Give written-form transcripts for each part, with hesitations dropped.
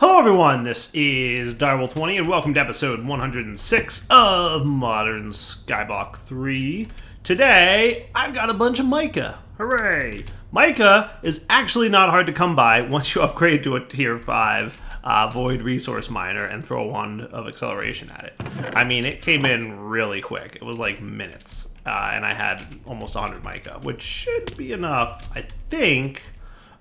Hello everyone, this is Direwolf20 and welcome to episode 106 of Modern Skyblock 3. Today, I've got a bunch of mica. Hooray! Mica is actually not hard to come by once you upgrade to a tier 5 void resource miner and throw a wand of acceleration at it. I mean, it came in really quick. It was like minutes. And I had almost 100 mica, which should be enough, I think,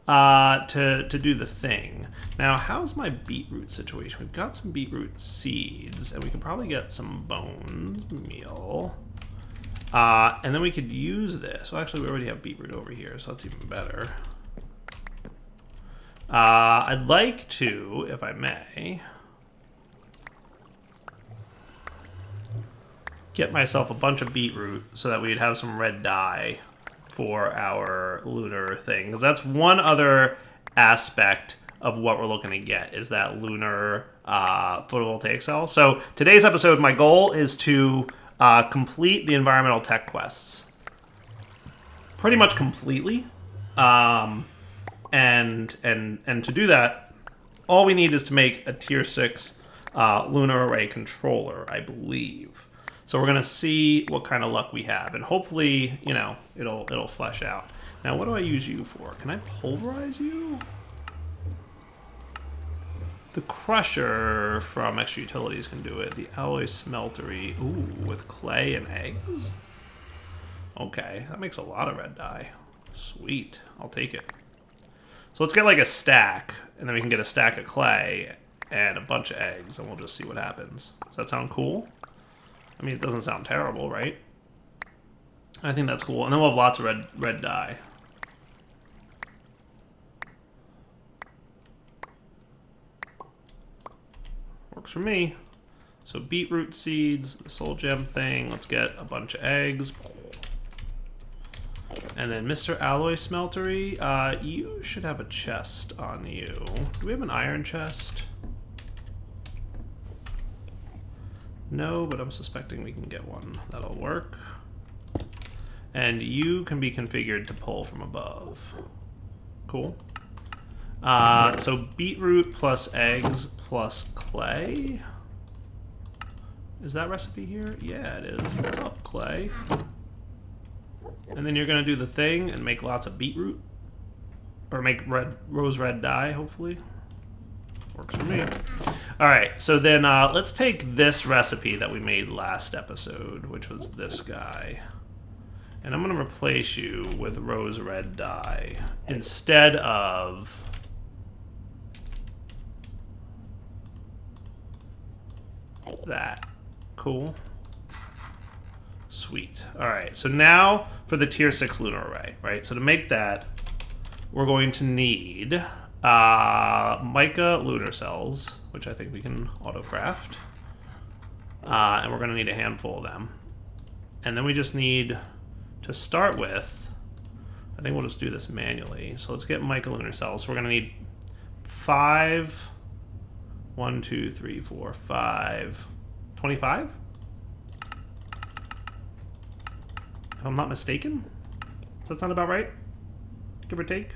to do the thing. Now, how's my beetroot situation? We've got some beetroot seeds, and we could probably get some bone meal. And then we could use this. Well, actually, we already have beetroot over here, so that's even better. I'd like to, if I may, get myself a bunch of beetroot so that we'd have some red dye for our lunar thing. Because that's one other aspect of what we're looking to get, is that lunar photovoltaic cell. So today's episode, my goal is to complete the environmental tech quests. Pretty much completely. And to do that, all we need is to make a tier 6 lunar array controller, I believe. So we're gonna see what kind of luck we have, and hopefully, you know, it'll flesh out. Now, what do I use you for? Can I pulverize you? The crusher from extra utilities can do it. The alloy smeltery, ooh, with clay and eggs. Okay, that makes a lot of red dye. Sweet, I'll take it. So let's get like a stack, and then we can get a stack of clay and a bunch of eggs, and we'll just see what happens. Does that sound cool? I mean, it doesn't sound terrible, right? I think that's cool. And then we'll have lots of red dye. Works for me. So beetroot seeds, the soul gem thing. Let's get a bunch of eggs. And then Mr. Alloy Smeltery, you should have a chest on you. Do we have an iron chest? No, but I'm suspecting we can get one. That'll work. And you can be configured to pull from above. Cool. So beetroot plus eggs plus clay. Is that recipe here? Yeah, it is. What's up, clay? And then you're gonna do the thing and make lots of beetroot. Or make rose red dye, hopefully. Works for me. Alright, so then let's take this recipe that we made last episode, which was this guy. And I'm going to replace you with rose red dye instead of that. Cool. Sweet. Alright, so now for the tier 6 lunar array, right? So to make that, we're going to need mica lunar cells, which I think we can auto-craft. And we're going to need a handful of them. And then we just need to start with, I think we'll just do this manually. So let's get mica lunar cells. So we're going to need 5, 1, 2, 3, 4, 5, 25? If I'm not mistaken? Does that sound about right? Give or take?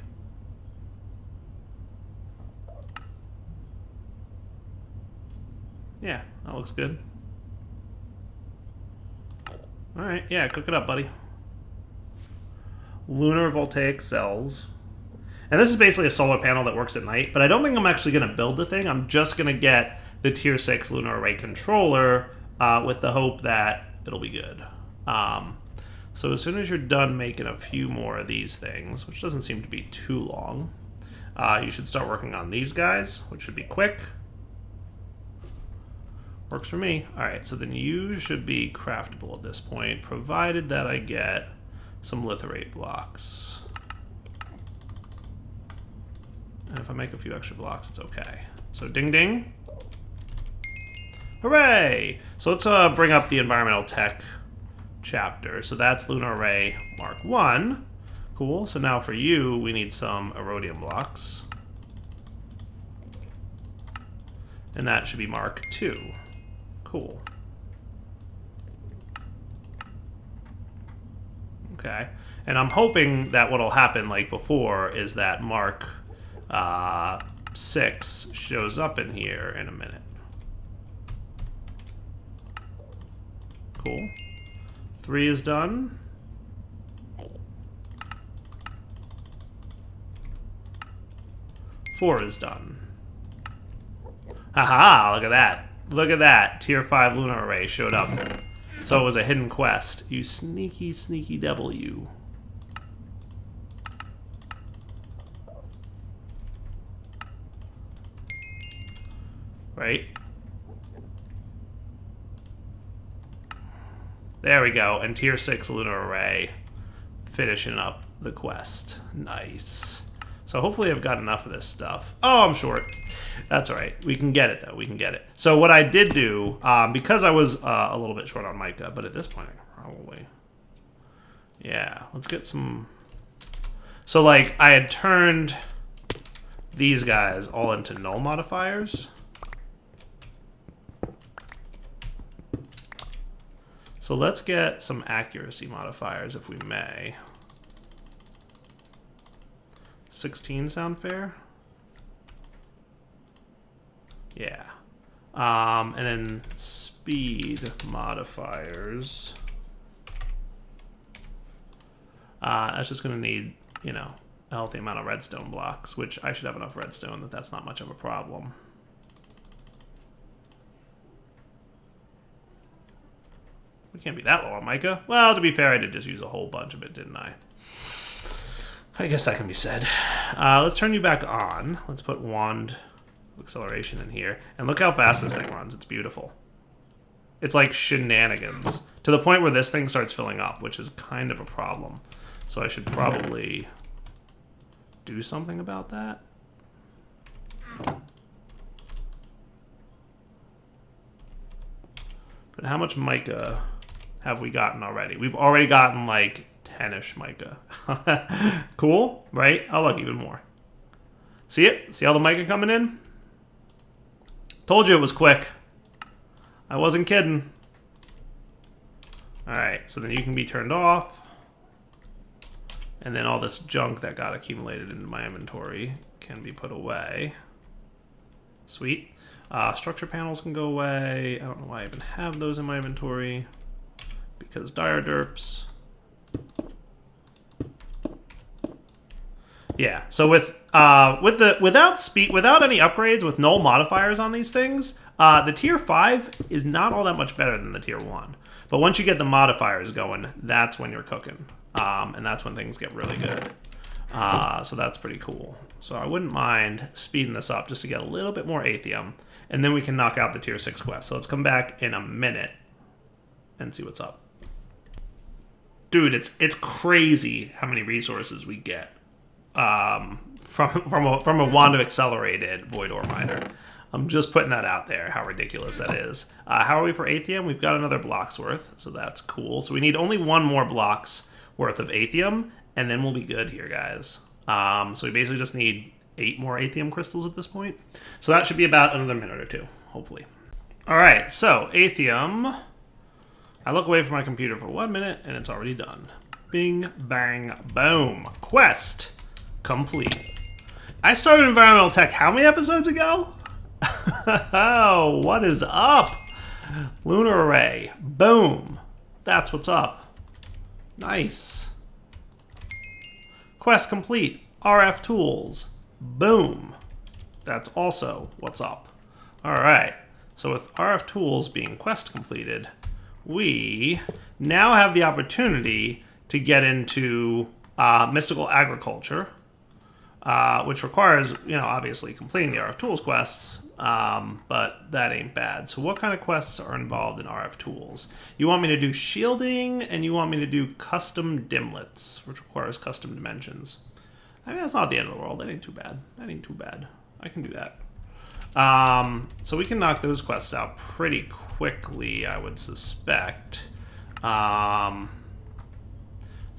Yeah, that looks good. Alright, yeah, cook it up, buddy. Lunar voltaic cells. And this is basically a solar panel that works at night, but I don't think I'm actually going to build the thing. I'm just going to get the tier 6 lunar array controller with the hope that it'll be good. So as soon as you're done making a few more of these things, which doesn't seem to be too long, you should start working on these guys, which should be quick. Works for me. Alright, so then you should be craftable at this point, provided that I get some litherate blocks. And if I make a few extra blocks, it's okay. So ding ding. Hooray! So let's bring up the environmental tech chapter. So that's lunar array mark 1. Cool. So now for you, we need some erodium blocks. And that should be mark 2. Cool. Okay. And I'm hoping that what'll happen, like before, is that mark 6 shows up in here in a minute. Cool. 3 is done. 4 is done. Haha, look at that. Look at that. Tier 5 lunar array showed up. So it was a hidden quest. You sneaky, sneaky devil, you. Right? There we go. And tier 6 lunar array finishing up the quest. Nice. So hopefully I've got enough of this stuff. Oh, I'm short. That's all right. We can get it, though. We can get it. So what I did do, because I was a little bit short on mica, but at this point, probably... Yeah, let's get some... So, like, I had turned these guys all into null modifiers. So let's get some accuracy modifiers, if we may. 16 sound fair? Yeah. And then speed modifiers. That's just going to need, you know, a healthy amount of redstone blocks, which I should have enough redstone that that's not much of a problem. We can't be that low on mica. Well, to be fair, I did just use a whole bunch of it, didn't I? I guess that can be said. Let's turn you back on. Let's put wand acceleration in here. And look how fast this thing runs. It's beautiful. It's like shenanigans. To the point where this thing starts filling up, which is kind of a problem. So I should probably do something about that. But how much mica have we gotten already? We've already gotten like 10-ish mica. Cool, right? I'll look even more. See it? See all the mica coming in? Told you it was quick. I wasn't kidding. Alright, so then you can be turned off. And then all this junk that got accumulated into my inventory can be put away. Sweet. Structure panels can go away. I don't know why I even have those in my inventory. Because dire derps. Yeah, so without any upgrades, with null modifiers on these things, the tier 5 is not all that much better than the tier 1. But once you get the modifiers going, that's when you're cooking. And that's when things get really good. So that's pretty cool. So I wouldn't mind speeding this up just to get a little bit more Atheum. And then we can knock out the tier 6 quest. So let's come back in a minute and see what's up. Dude, it's crazy how many resources we get from a wand of accelerated void ore miner. I'm just putting that out there, how ridiculous that is. How are we for Atheum? We've got another block's worth, so that's cool. So we need only one more block's worth of Atheum, and then we'll be good here, guys. So we basically just need 8 more Atheum crystals at this point. So that should be about another minute or two, hopefully. All right, so Atheum. I look away from my computer for 1 minute, and it's already done. Bing, bang, boom. Quest complete. I started environmental tech how many episodes ago? Oh, what is up? Lunar array. Boom. That's what's up. Nice. Quest complete. RF tools. Boom. That's also what's up. All right. So with RF tools being quest completed, we now have the opportunity to get into mystical agriculture, which requires, obviously completing the RF tools quests, but that ain't bad. So what kind of quests are involved in RF tools? You want me to do shielding, and you want me to do custom dimlets, which requires custom dimensions. I mean, that's not the end of the world. That ain't too bad. That ain't too bad. I can do that. So we can knock those quests out pretty quickly, I would suspect. So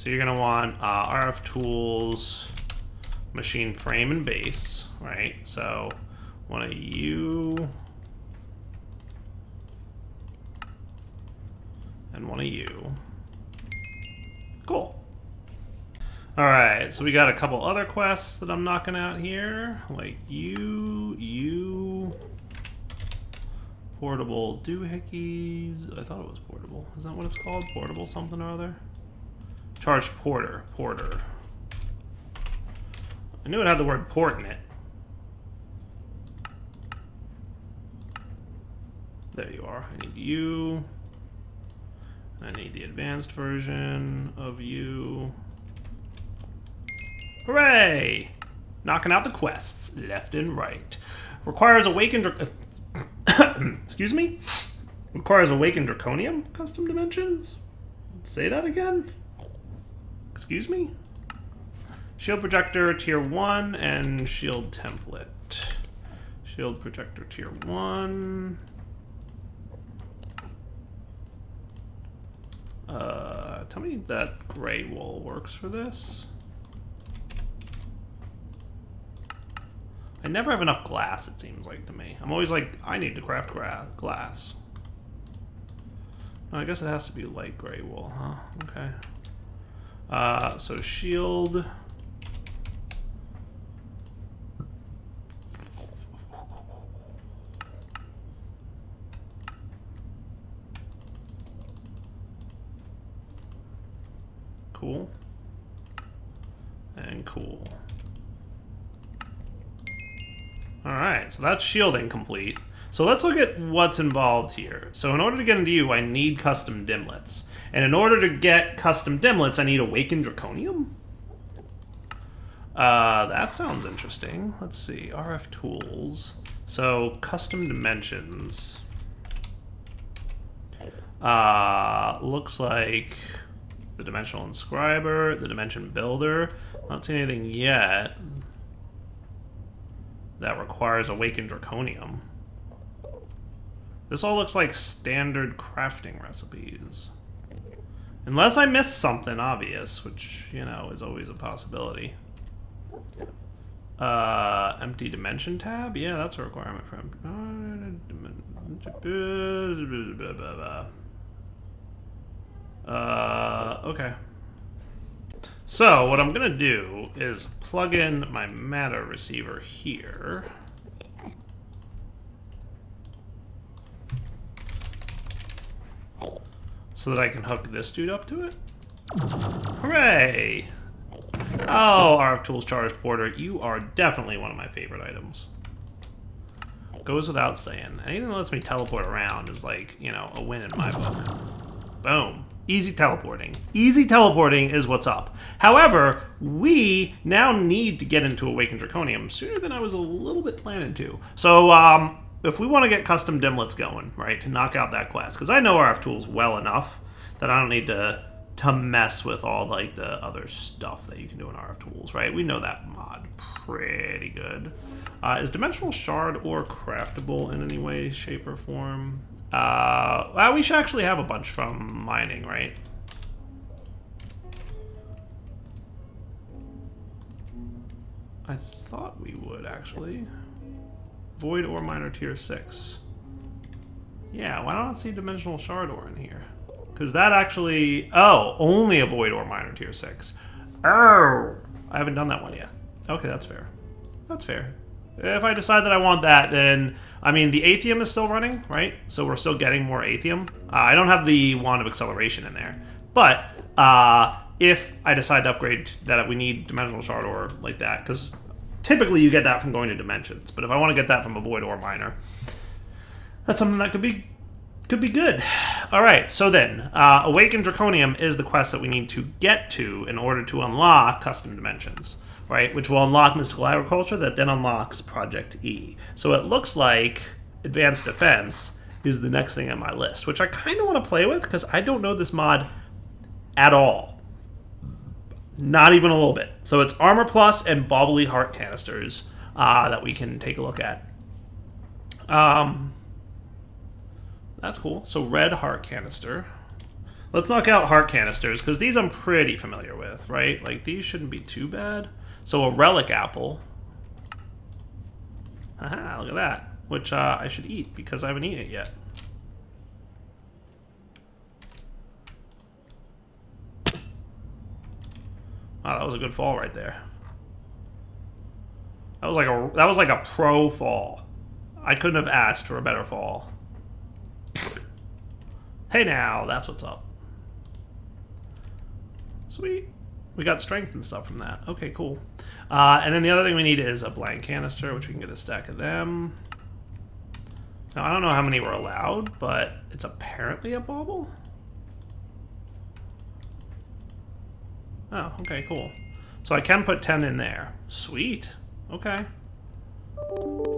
you're going to want RF tools, machine frame, and base, right? So one of you and one of you. Cool. Alright, so we got a couple other quests that I'm knocking out here. Like you... Portable doohickeys. I thought it was portable. Is that what it's called? Portable something or other? Charged porter. Porter. I knew it had the word port in it. There you are. I need you. I need the advanced version of you. Hooray! Knocking out the quests left and right. Requires awakened... Excuse me? Requires awakened draconium custom dimensions? Say that again? Excuse me? Shield projector tier 1 and shield template. Shield projector tier 1. Tell me that gray wool works for this. I never have enough glass, it seems like to me. I'm always like, I need to craft glass. No, I guess it has to be light gray wool, huh? Okay. So shield. Cool. And cool. Alright, so that's shielding complete. So let's look at what's involved here. So in order to get into you, I need custom dimlets. And in order to get custom dimlets, I need awakened draconium? That sounds interesting. Let's see, RF tools. So custom dimensions. Looks like the dimensional inscriber, the dimension builder. Not seeing anything yet that requires awakened draconium. This all looks like standard crafting recipes. Unless I missed something obvious, which, you know, is always a possibility. Empty dimension tab? Yeah, that's a requirement for okay. So, what I'm gonna do is plug in my matter receiver here. So that I can hook this dude up to it. Hooray! Oh, RF Tools Charged Porter, you are definitely one of my favorite items. Goes without saying. Anything that lets me teleport around is like, you know, a win in my book. Boom. Easy teleporting. Easy teleporting is what's up. However, we now need to get into Awakened Draconium sooner than I was a little bit planning to. So, if we want to get custom dimlets going, right, to knock out that quest, because I know RF Tools well enough that I don't need to mess with all, like, the other stuff that you can do in RF Tools, right? We know that mod pretty good. Is Dimensional Shard ore craftable in any way, shape, or form? Well, we should actually have a bunch from mining, right? I thought we would, actually. Void ore miner tier 6. Yeah, why don't I see dimensional shard ore in here? Because that actually... Oh, only a void ore miner tier 6. Oh! I haven't done that one yet. Okay, that's fair. That's fair. If I decide that I want that, then... I mean, the Atheum is still running, right? So we're still getting more Atheum. I don't have the Wand of Acceleration in there. But, if I decide to upgrade that we need Dimensional Shard Ore like that, because typically you get that from going to Dimensions. But if I want to get that from a Void Ore Miner, that's something that could be good. Alright, so then, Awakened Draconium is the quest that we need to get to in order to unlock Custom Dimensions. Right, which will unlock Mystical Agriculture, that then unlocks Project E. So it looks like Advanced Defense is the next thing on my list, which I kind of want to play with because I don't know this mod at all. Not even a little bit. So it's Armor Plus and Bobbly Heart Canisters that we can take a look at. That's cool. So Red Heart Canister. Let's knock out Heart Canisters because these I'm pretty familiar with, right? Like these shouldn't be too bad. So a Relic Apple. Haha, look at that. Which I should eat because I haven't eaten it yet. Oh, that was a good fall right there. That was like a pro fall. I couldn't have asked for a better fall. Hey now, that's what's up. Sweet. We got strength and stuff from that. Okay, cool. And then the other thing we need is a blank canister, which we can get a stack of them. Now, I don't know how many were allowed, but it's apparently a bauble. Oh, okay, cool. So I can put 10 in there. Sweet. Okay.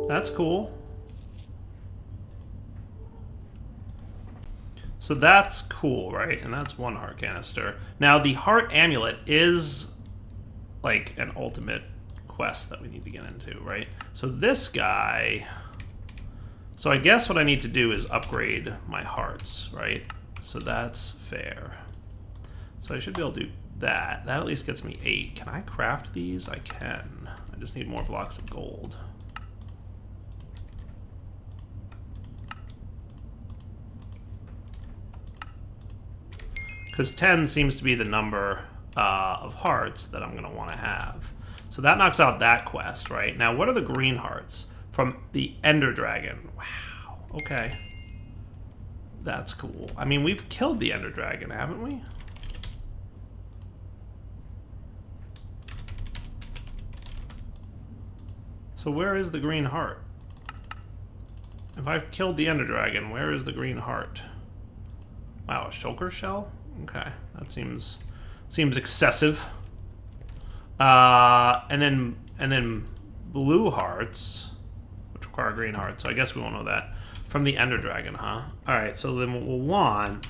That's cool. So that's cool, right? And that's one heart canister. Now, the heart amulet is like an ultimate quest that we need to get into, right? So this guy... So I guess what I need to do is upgrade my hearts, right? So that's fair. So I should be able to do that. That at least gets me 8. Can I craft these? I can. I just need more blocks of gold. Because 10 seems to be the number of hearts that I'm going to want to have. So that knocks out that quest, right? Now, what are the green hearts? From the Ender Dragon. Wow. Okay. That's cool. I mean, we've killed the Ender Dragon, haven't we? So where is the green heart? If I've killed the Ender Dragon, where is the green heart? Wow, a shulker shell? Okay, that seems excessive. And then blue hearts, which require green hearts. So I guess we won't know that from the Ender Dragon, huh? All right. So then what we'll want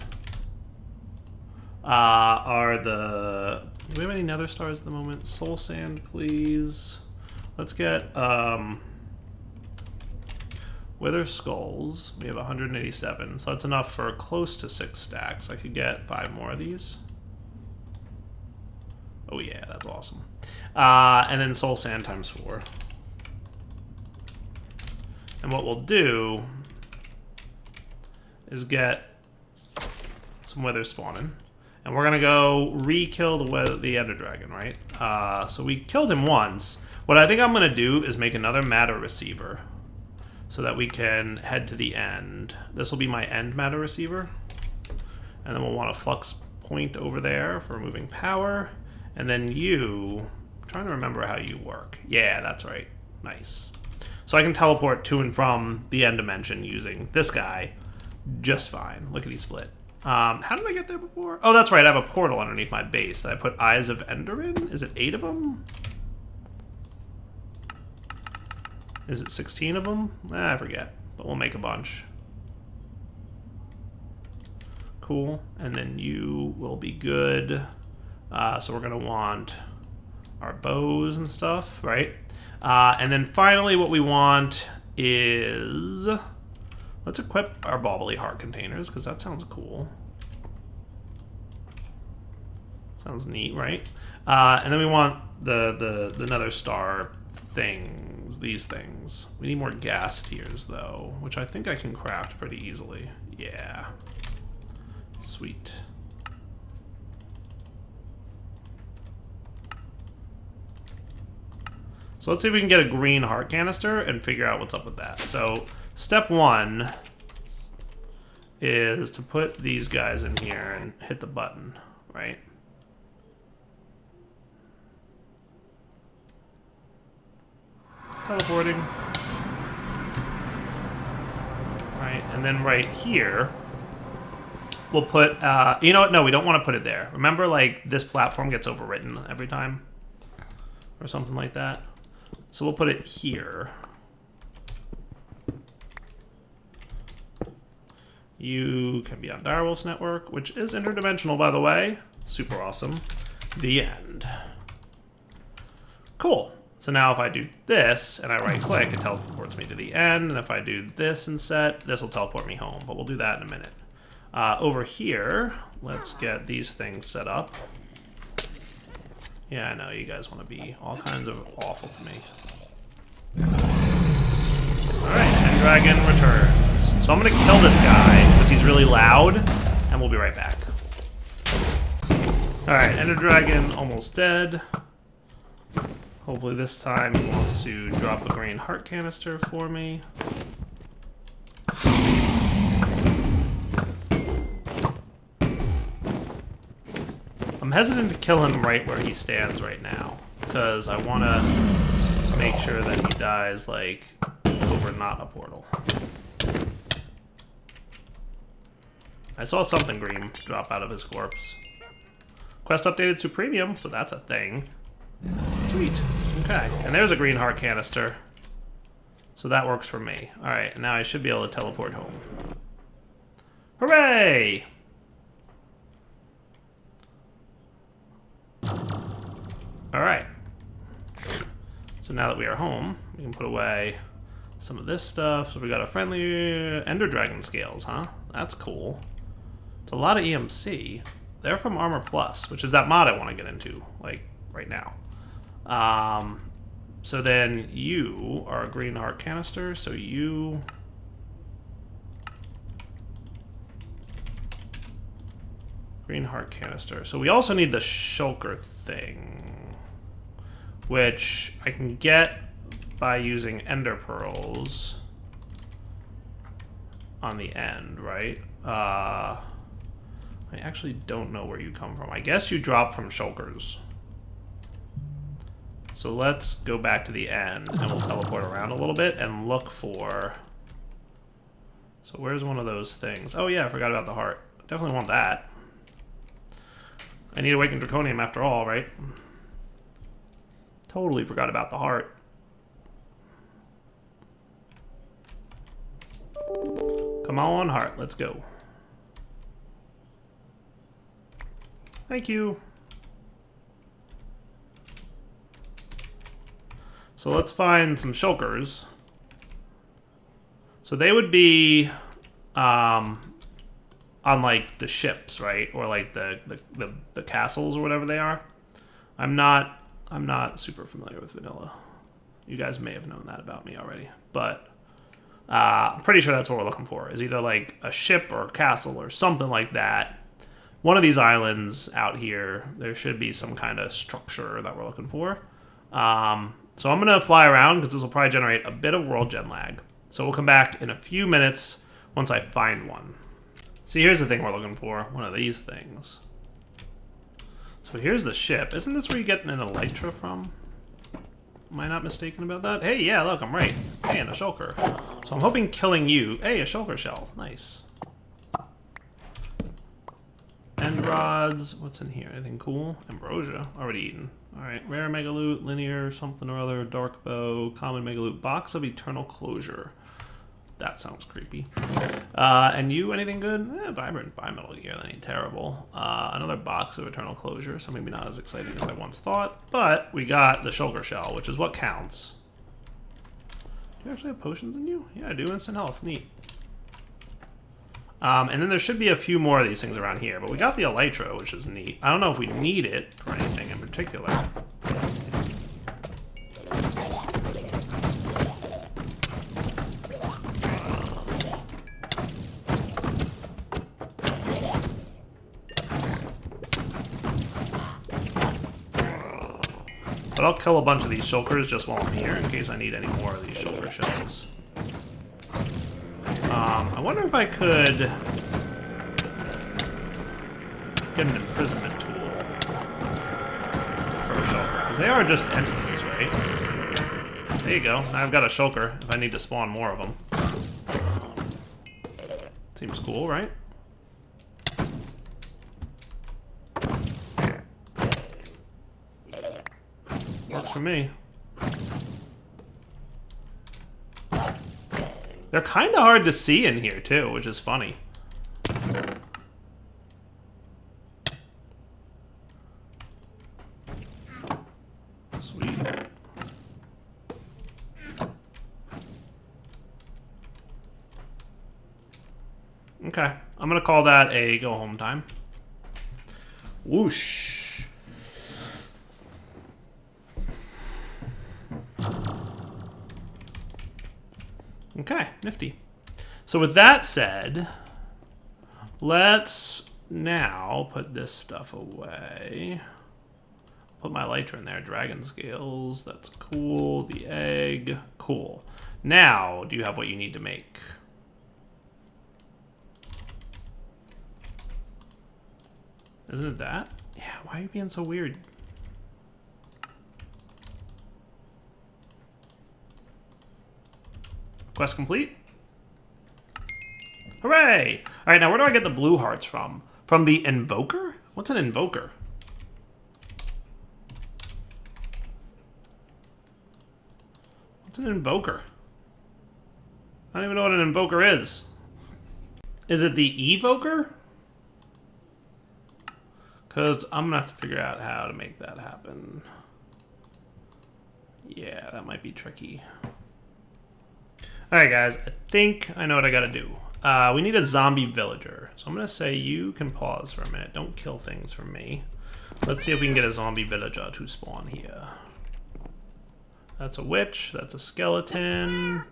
are the. Do we have any nether stars at the moment? Soul sand, please. Let's get wither skulls. We have 187, so that's enough for close to 6 stacks. I could get 5 more of these. Oh yeah, that's awesome. And then soul sand times 4. And what we'll do is get some wither spawning. And we're gonna go re-kill the Ender Dragon, right? So we killed him once. What I think I'm gonna do is make another matter receiver so that we can head to the end. This will be my end matter receiver. And then we'll want a flux point over there for removing power. And then I'm trying to remember how you work. Yeah, that's right. Nice. So I can teleport to and from the end dimension using this guy just fine. Lickety split. How did I get there before? Oh, that's right. I have a portal underneath my base that I put Eyes of Ender in. Is it 8 of them? Is it 16 of them? I forget. But we'll make a bunch. Cool. And then you will be good. So we're going to want our bows and stuff, right? And then finally what we want is... Let's equip our bobbly heart containers, because that sounds cool. Sounds neat, right? And then we want the nether star things, these things. We need more gas tiers, though, which I think I can craft pretty easily. Yeah. Sweet. So let's see if we can get a green heart canister and figure out what's up with that. So step 1 is to put these guys in here and hit the button, right? Teleporting. Right, and then right here, we'll put, you know what, no, we don't want to put it there. Remember, like, this platform gets overwritten every time? Or something like that. So we'll put it here. You can be on Direwolf's network, which is interdimensional, by the way. Super awesome. The end. Cool. So now if I do this, and I right-click, it teleports me to the end. And if I do this and set, this will teleport me home. But we'll do that in a minute. Over here, let's get these things set up. Yeah, I know, you guys want to be all kinds of awful to me. Alright, End Dragon returns. So I'm going to kill this guy, because he's really loud, and we'll be right back. Alright, Ender Dragon almost dead. Hopefully this time he wants to drop a green heart canister for me. I'm hesitant to kill him right where he stands right now, because I want to make sure that he dies, like, over not a portal. I saw something green drop out of his corpse. Quest updated to premium, so that's a thing. Sweet. Okay, and there's a green heart canister. So that works for me. Alright, and now I should be able to teleport home. Hooray! Alright. So now that we are home, we can put away some of this stuff. So we got a friendly Ender Dragon scales, huh? That's cool. It's a lot of EMC. They're from Armor Plus, which is that mod I want to get into, like, right now. So then you are a green heart canister, so you... Green heart canister. So we also need the shulker thing, which I can get by using ender pearls on the end, right? I actually don't know where you come from. I guess you drop from shulkers. So let's go back to the end, and we'll teleport around a little bit and look for... So where's one of those things? Oh yeah, I forgot about the heart. Definitely want that. I need Awakened Draconium after all, right? Totally forgot about the heart. Come on, heart, let's go. Thank you. So let's find some shulkers. So they would be on like the ships, right? Or like the castles or whatever they are. I'm not super familiar with vanilla. You guys may have known that about me already, but I'm pretty sure that's what we're looking for. Is either like a ship or a castle or something like that. One of these islands out here, there should be some kind of structure that we're looking for. So I'm going to fly around because this will probably generate a bit of world gen lag. So we'll come back in a few minutes once I find one. See, here's the thing we're looking for. One of these things. So here's the ship. Isn't this where you get an elytra from? Am I not mistaken about that? Hey, yeah, look, I'm right. Hey, and a shulker. So I'm hoping killing you... Hey, a shulker shell. Nice. End rods. What's in here? Anything cool? Ambrosia. Already eaten. Alright, rare megaloot, linear, something or other, dark bow, common megaloot, box of eternal closure. That sounds creepy. And you, anything good? Vibrant bimetal gear, that ain't terrible. Another box of eternal closure, so maybe not as exciting as I once thought. But we got the shulker shell, which is what counts. Do you actually have potions in you? Yeah, I do. Instant health. Neat. And then there should be a few more of these things around here, but we got the elytra, which is neat. I don't know if we need it for anything in particular. But I'll kill a bunch of these shulkers just while I'm here in case I need any more of these shulker shells. I wonder if I could get an imprisonment tool for a shulker, because they are just entities, right? There you go. Now I've got a shulker if I need to spawn more of them. Seems cool, right? Works for me. They're kind of hard to see in here, too, which is funny. Sweet. Okay, I'm going to call that a go-home time. Whoosh. Okay, nifty. So with that said, let's now put this stuff away. Put my elytra in there. Dragon scales. That's cool. The egg. Cool. Now, do you have what you need to make? Isn't it that? Yeah, why are you being so weird? Quest complete? Hooray! Alright, now where do I get the blue hearts from? From the invoker? What's an invoker? What's an invoker? I don't even know what an invoker is. Is it the evoker? Because I'm going to have to figure out how to make that happen. Yeah, that might be tricky. Alright guys, I think I know what I gotta do. We need a zombie villager. So I'm gonna say you can pause for a minute. Don't kill things for me. Let's see if we can get a zombie villager to spawn here. That's a witch, that's a skeleton.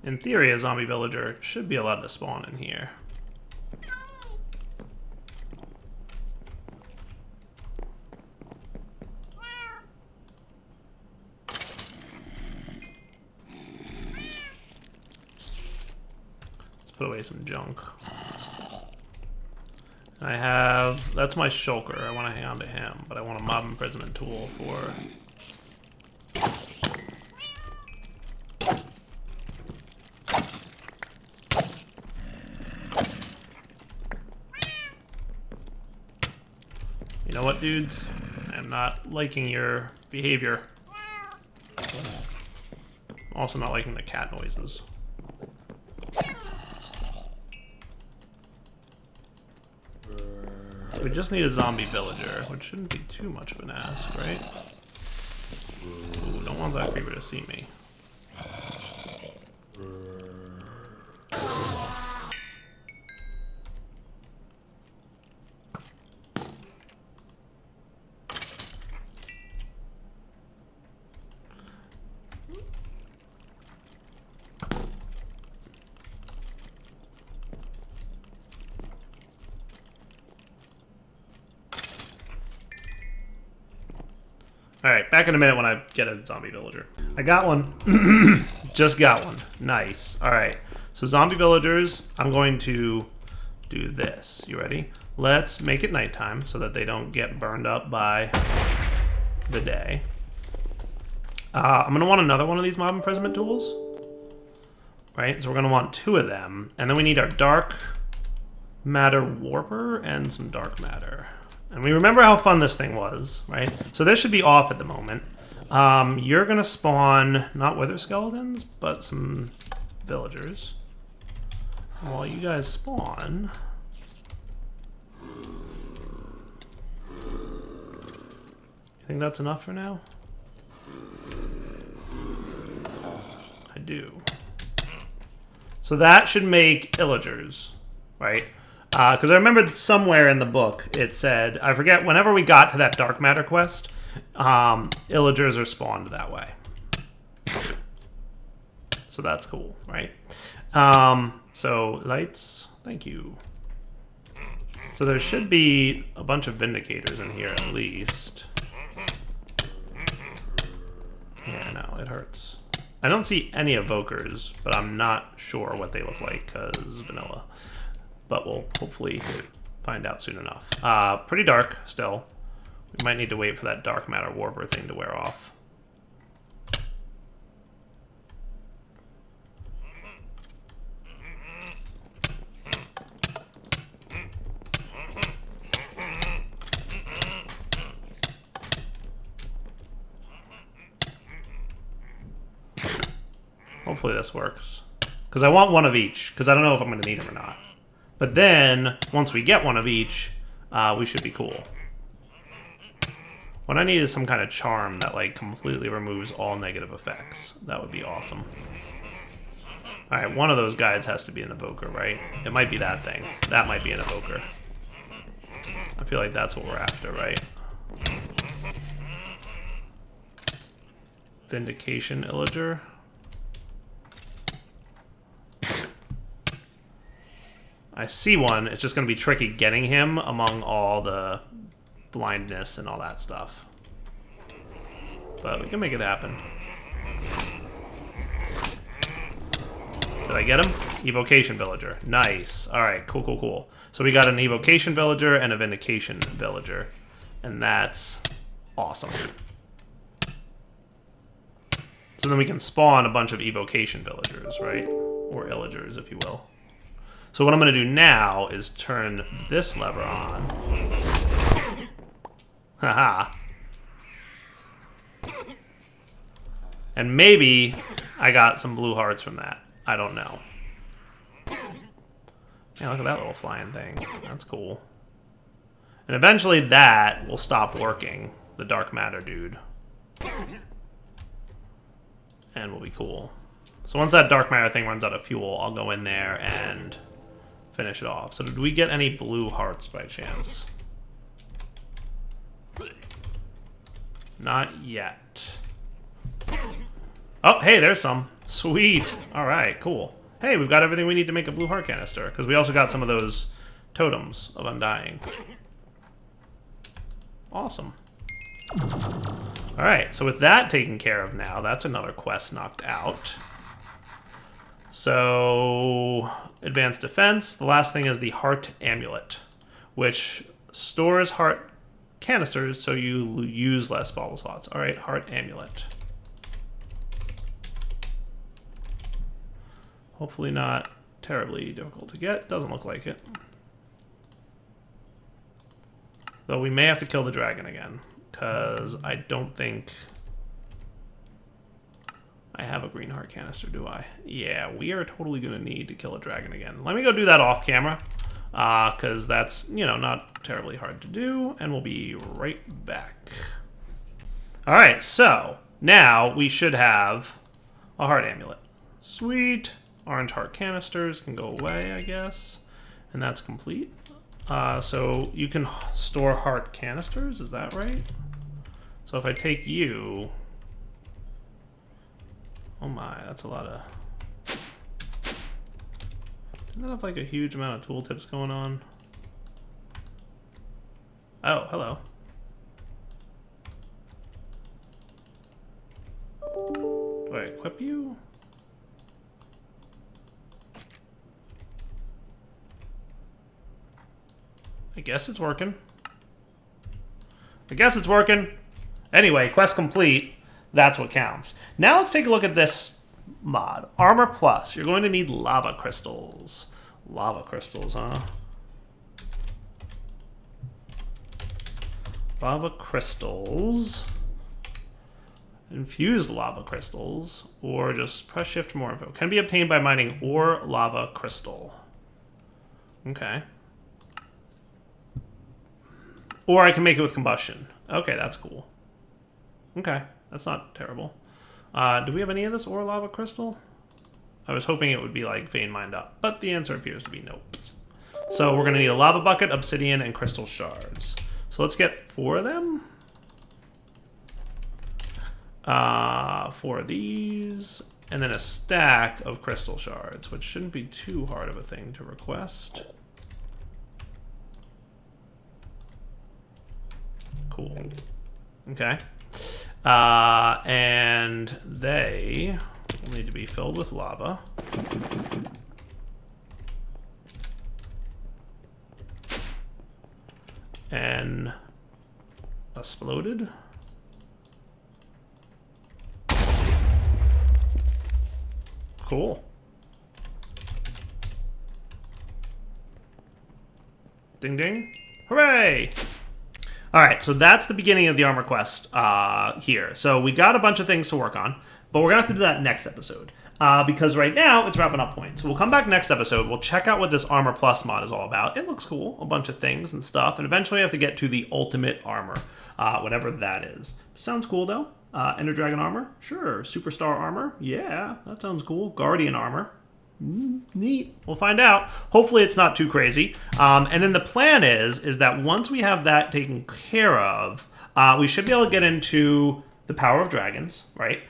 In theory, a zombie villager should be allowed to spawn in here. Put away some junk. I have... That's my shulker. I want to hang on to him, but I want a mob imprisonment tool for... You know what, dudes? I'm not liking your behavior. I'm also not liking the cat noises. We just need a zombie villager, which shouldn't be too much of an ask, right? Ooh, don't want that creeper to see me. Alright, back in a minute when I get a zombie villager. I got one. Just got one. Nice. Alright, so zombie villagers, I'm going to do this. You ready? Let's make it nighttime so that they don't get burned up by the day. I'm going to want another one of these mob imprisonment tools. Right, so we're going to want 2 of them. And then we need our dark matter warper and some dark matter. And we remember how fun this thing was, right? So this should be off at the moment. You're going to spawn, not wither skeletons, but some villagers. While you guys spawn... You think that's enough for now? I do. So that should make illagers, right? Because I remember somewhere in the book it said, I forget, whenever we got to that dark matter quest, illagers are spawned that way. So that's cool, right? So lights, thank you. So there should be a bunch of vindicators in here at least. Yeah, no, it hurts. I don't see any evokers, but I'm not sure what they look like because vanilla. But we'll hopefully find out soon enough. Pretty dark still. We might need to wait for that dark matter warper thing to wear off. Hopefully this works. Because I want one of each, because I don't know if I'm going to need them or not. But then, once we get one of each, we should be cool. What I need is some kind of charm that like completely removes all negative effects. That would be awesome. Alright, one of those guys has to be an evoker, right? It might be that thing. That might be an evoker. I feel like that's what we're after, right? Vindication Illager. I see one. It's just going to be tricky getting him among all the blindness and all that stuff. But we can make it happen. Did I get him? Evocation villager. Nice. Alright, cool, cool, cool. So we got an evocation villager and a vindication villager. And that's awesome. So then we can spawn a bunch of evocation villagers, right? Or illagers, if you will. So what I'm going to do now is turn this lever on. Haha. And maybe I got some blue hearts from that. I don't know. Yeah, look at that little flying thing. That's cool. And eventually that will stop working, the dark matter dude. And will be cool. So once that dark matter thing runs out of fuel, I'll go in there and finish it off. So did we get any blue hearts by chance? Not yet. Oh, hey, there's some. Sweet. All right, cool. Hey, we've got everything we need to make a blue heart canister, because we also got some of those totems of undying. Awesome. All right, so with that taken care of now, that's another quest knocked out. So, advanced defense. The last thing is the heart amulet, which stores heart canisters so you use less bauble slots. All right, heart amulet. Hopefully not terribly difficult to get. Doesn't look like it. Though we may have to kill the dragon again, because I don't think I have a green heart canister, do I? Yeah, we are totally going to need to kill a dragon again. Let me go do that off camera, because that's, you know, not terribly hard to do, and we'll be right back. All right, so now we should have a heart amulet. Sweet. Orange heart canisters can go away, I guess. And that's complete. So you can store heart canisters, is that right? So if I take you... Oh my, that's a lot of... Doesn't that have like a huge amount of tooltips going on? Oh, hello. Do I equip you? I guess it's working. I guess it's working. Anyway, quest complete. That's what counts. Now let's take a look at this mod. Armor Plus. You're going to need lava crystals. Lava crystals, huh? Lava crystals. Infused lava crystals. Or just press shift for more info. Can be obtained by mining ore lava crystal. Okay. Or I can make it with combustion. Okay, that's cool. Okay, that's not terrible. Do we have any of this ore lava crystal? I was hoping it would be like vein mined up, but the answer appears to be nope. So we're gonna need a lava bucket, obsidian, and crystal shards. So let's get 4 of them. 4 of these, and then a stack of crystal shards, which shouldn't be too hard of a thing to request. Cool. Okay. And they will need to be filled with lava. And exploded. Cool. Ding ding. Hooray! Alright, so that's the beginning of the armor quest here. So we got a bunch of things to work on, but we're going to have to do that next episode. Because right now, it's wrapping up point. So we'll come back next episode, we'll check out what this Armor Plus mod is all about. It looks cool, a bunch of things and stuff, and eventually we have to get to the ultimate armor, whatever that is. Sounds cool, though. Ender Dragon armor? Sure. Superstar armor? Yeah, that sounds cool. Guardian armor? Neat. We'll find out. Hopefully it's not too crazy. And then the plan is that once we have that taken care of, we should be able to get into the Power of Dragons, right?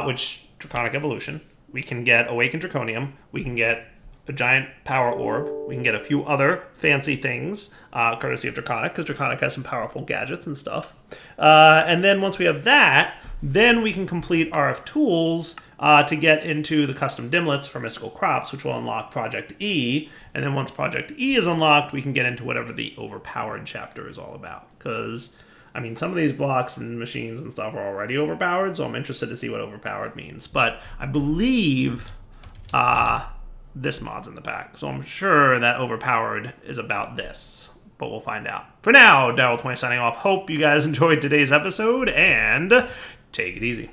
Which, Draconic Evolution. We can get Awakened Draconium. We can get a giant power orb. We can get a few other fancy things, courtesy of Draconic, because Draconic has some powerful gadgets and stuff. And then once we have that, then we can complete RF tools to get into the custom dimlets for Mystical Crops, which will unlock Project E. And then once Project E is unlocked, we can get into whatever the overpowered chapter is all about. Because, I mean, some of these blocks and machines and stuff are already overpowered, so I'm interested to see what overpowered means. But I believe this mod's in the pack, so I'm sure that overpowered is about this. But we'll find out. For now, Daryl20 signing off. Hope you guys enjoyed today's episode, and take it easy.